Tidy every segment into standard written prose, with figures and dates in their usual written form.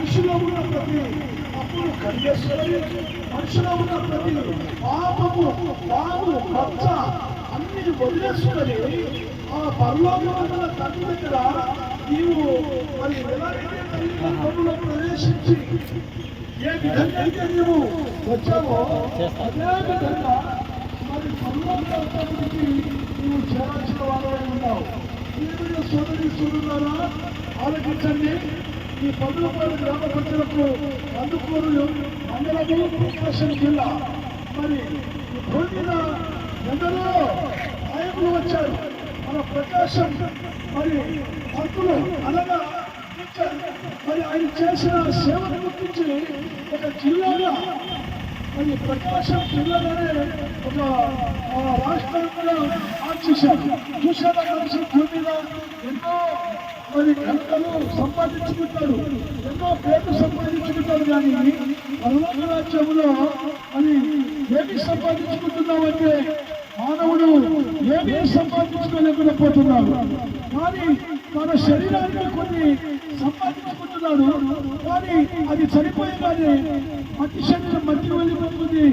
మనిషిలో ఉన్న ప్రతి తప్పులు కడిగేసుకొని మనిషిలో ఉన్న ప్రతి పాపము పాము పచ్చ అన్ని వదిలేసుకొని ఆ పరలోకమైన తండ్రి దగ్గర నీవు మరి ఎలాగైతే పనులు ప్రవేశించి ఏ విధంగా అయితే నీవు వచ్చావో అదే విధంగా మరి పరలోకానికి నీవు చేరాల్సిన వారే ఉన్నావు. దేవుని సోదరి సోదరులారా ఆలోచించండి. ఈ 10 రూపాయల గ్రామ ప్రజలకు అందుకోరు మండలము ప్రకాశం జిల్లా మరి పొందిన ఎందరో నాయకులు వచ్చారు. మన ప్రకాశం మరి భక్తులు అనగా మరి ఆయన చేసిన సేవను గుర్తించి ఒక జిల్లాగా మరి ప్రకాశం జిల్లాలోనే ఒక రాష్ట్రంగా ఆశించారు. చూసారా మనిషి భూమి మీద ఎన్నో మరి కళలు సంపాదించుకుంటాడు, ఎన్నో పేర్లు సంపాదించుకుంటాడు. కానీ పరలోక రాజ్యంలో అని ఏమి సంపాదించుకుంటున్నామంటే మానవుడు ఏమీ సంపాదించుకోలేకుండా పోతున్నాడు. కానీ తన శరీరానికి కొన్ని సంపాదించుకుంటున్నాడు. కానీ అది చనిపోయేగానే మట్టి శరీరం మట్టికి వెళ్ళిపోతుంది.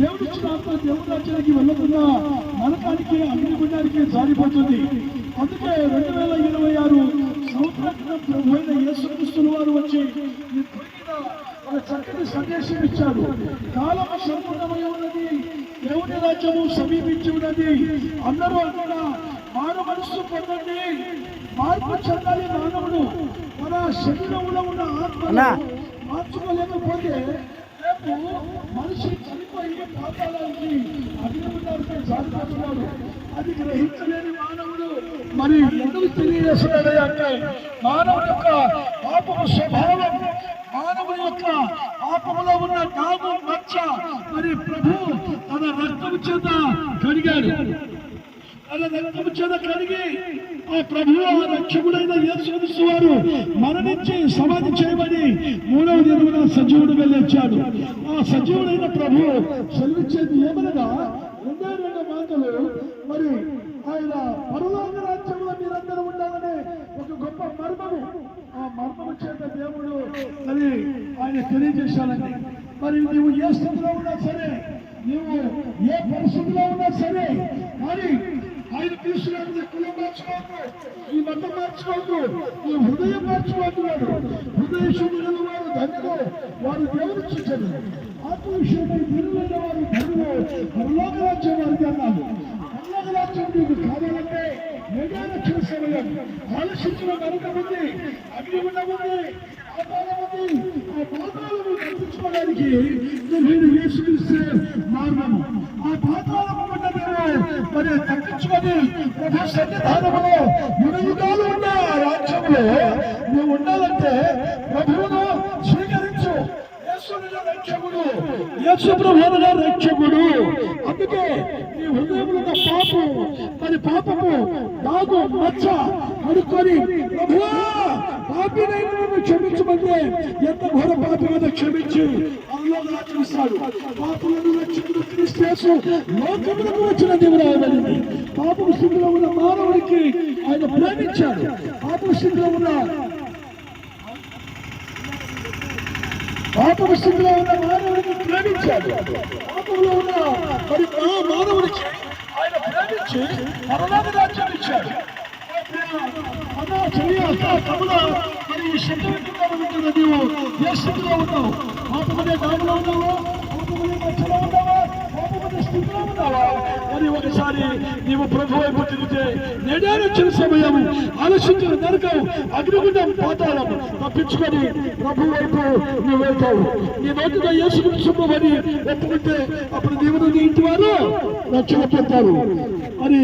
దేవుడి ఆత్మ దేవుడి రాజ్యానికి వెళ్ళకుండా నరకానికి అగ్నిగుండానికి జారిపోతుంది. అందుకే 2026 సంవత్సరం ప్రభు అయిన యేసుక్రీస్తు వారు వచ్చి ఒక చక్కటి సందేశం ఇచ్చాడు. కాలము సంపూర్ణమై ఉన్నది, దేవుని రాజ్యము సమీపించి ఉన్నది. అందరూ అక్కడ మానవ మనస్సు పొందండి, మార్పు చెందాలి. మానవుడు మన శరీరంలో ఉన్న ఆత్మను మార్చుకోలేకపోతే రేపు మనిషి చనిపోయి పాతాళానికి అగ్నిగుండానికి జారిపోతున్నాడు. అది గ్రహించలేని మానవుడు మరి ఎందుకు తెలియజేస్తున్నాడు అంటే మానవుడి యొక్క పాపము స్వభావం, మానవుని యొక్క పాపములో ఉన్న నామం మచ్చ మరి ప్రభు తన రక్తము చేత కడిగాడు. తన రక్తము చేత కడిగి ఆ ప్రభు రక్షకుడైన యేసుక్రీస్తు వారు మరణించి సమాధి చేయబడి 3వ దినమున సజీవుడు వెళ్ళొచ్చాడు. ఆ సజీవుడైన ప్రభు సెలవిచ్చేది ఏమనగా 2 మాటలు. మరి ఆయన పరలోక రాజ్యంలో మీరందరూ ఉండాలనే ఒక గొప్ప మర్మము, ఆ మర్మము చేత దేవుడు మరి ఆయన తెలియజేశాడండి. మరి నీవు ఏ స్థితిలో ఉన్నా సరే, నీవు ఏ పరిస్థితిలో ఉన్నా సరే, కానీ ఆయన తీసుకురాని కులం మార్చుకోవద్దు, ఈ మతం మార్చుకోవద్దు, ఈ హృదయం మార్చుకోవద్దు. హృదయ శుద్ధులైన వారు ధన్యులు, వారు దేవుడు చూచారు. ఆత్మవిషయమై విలువైన వారు ధన్యులు, పరలోక రాజ్యం వారికి అన్నారు. పరలోక రాజ్యం నీకు కావాలంటే మేఘాలక్ష్మ సమయం ఆలోచించిన నరకం ఉంది, అగ్నిగుండం ఉంది, పాతాళం ఉంది. ఆ పాతాళము తప్పించుకోవడానికి మీరు యేసుక్రీస్తు మార్గము. ఆ పాతాళము మరి తప్పించుకొని ప్రభు సన్నిధానములో యుగయుగాలు ఉన్న రాజ్యంలో నువ్వు ఉండాలంటే ప్రభువును స్వీకరించు. రక్షకుడు యేసు ప్రభువుగా రక్షకుడు. అందుకే నీ హృదయంలో ఉన్న పాపం మరి పాపము దాగు మచ్చ అనుకొని ప్రభువా పాపినైన నన్ను క్షమించమంటే ఎంత ఘోర పాపమైన క్షమించి అందులో ఆచరిస్తాడు. పాపులను రక్షకుడు క్రీస్తు యేసు లోకములకు వచ్చిన దేవుడు ఆయనని. పాపపు స్థితిలో ఉన్న మానవుడికి ఆయన ప్రేమించాడు. పాపపు స్థితిలో ఉన్న మానవుడికి ప్రేమించాడు. పాపంలో ఉన్న మరి మానవుడికి ఆయన ప్రేమించి పరలోక రాజ్యాన్ని ఇచ్చాడు. మరి ఈ శబ్దంగా ఉంటున్న నీవు ఏ స్థితిలో ఉన్నావు? పాపమనే దానిలో ఉన్నావా? పాపమనే మధ్యలో ఉన్నావా? పాపమనే స్థితిలో ఉన్నావా? మరి ఒకసారి నీవు ప్రభు వైపు తిరిగితే నేడే వచ్చిన సమయం ఆలోచించిన నరకం అగ్నిగుండం పాతాళం తప్పించుకొని ప్రభు వైపు నువ్వు వెళ్తావు. నీ నోటిగా యేసుక్రీస్తు అని ఒప్పుకుంటే అప్పుడు దేవుడు నీ ఇంటి వారు రక్షణ పొందుతారు. మరి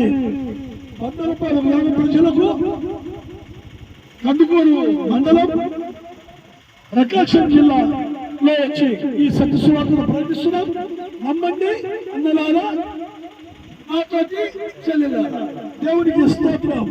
100 రూపాయల గ్రామ ప్రజలకు కందుకూరు మండలం ప్రకాశం జిల్లాలో వచ్చి ఈ సత్య సువార్తను ప్రకటిస్తున్నాం. నమ్మండి అన్నలారా, నాతోటి చెల్లెలారా. దేవుడికి స్తోత్రం.